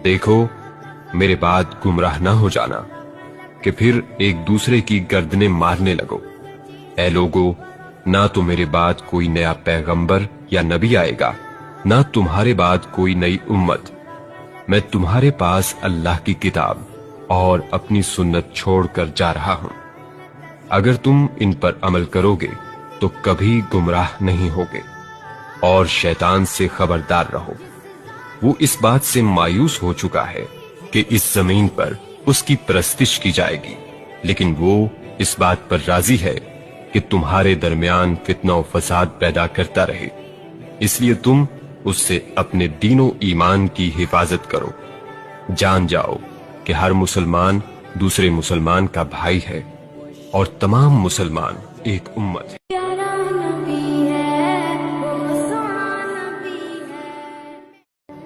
دیکھو میرے بعد گمراہ نہ ہو جانا کہ پھر ایک دوسرے کی گردنیں مارنے لگو۔ اے لوگو، نہ تو میرے بعد کوئی نیا پیغمبر یا نبی آئے گا، نہ تمہارے بعد کوئی نئی امت۔ میں تمہارے پاس اللہ کی کتاب اور اپنی سنت چھوڑ کر جا رہا ہوں۔ اگر تم ان پر عمل کرو گے تو کبھی گمراہ نہیں ہوگے، اور شیطان سے خبردار رہو۔ وہ اس بات سے مایوس ہو چکا ہے کہ اس زمین پر اس کی پرستش کی جائے گی، لیکن وہ اس بات پر راضی ہے کہ تمہارے درمیان فتنہ و فساد پیدا کرتا رہے، اس لیے تم اس سے اپنے دین و ایمان کی حفاظت کرو۔ جان جاؤ کہ ہر مسلمان دوسرے مسلمان کا بھائی ہے، اور تمام مسلمان ایک امت ہے۔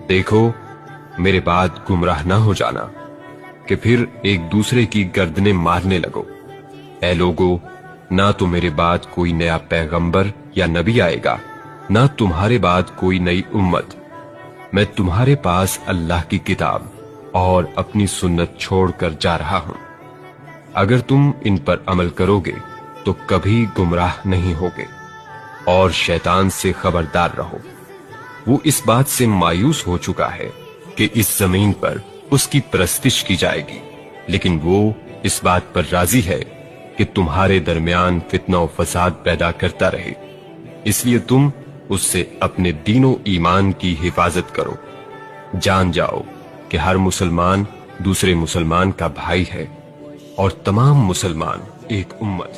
دیکھو میرے بعد گمراہ نہ ہو جانا کہ پھر ایک دوسرے کی گردنیں مارنے لگو۔ اے لوگو، نہ تو میرے بعد کوئی نیا پیغمبر یا نبی آئے گا، نہ تمہارے بعد کوئی نئی امت۔ میں تمہارے پاس اللہ کی کتاب اور اپنی سنت چھوڑ کر جا رہا ہوں۔ اگر تم ان پر عمل کرو گے تو کبھی گمراہ نہیں ہوگے، اور شیطان سے خبردار رہو۔ وہ اس بات سے مایوس ہو چکا ہے کہ اس زمین پر اس کی پرستش کی جائے گی، لیکن وہ اس بات پر راضی ہے کہ تمہارے درمیان فتنہ و فساد پیدا کرتا رہے، اس لیے تم اس سے اپنے دین و ایمان کی حفاظت کرو۔ جان جاؤ کہ ہر مسلمان دوسرے مسلمان کا بھائی ہے، اور تمام مسلمان ایک امت ہے۔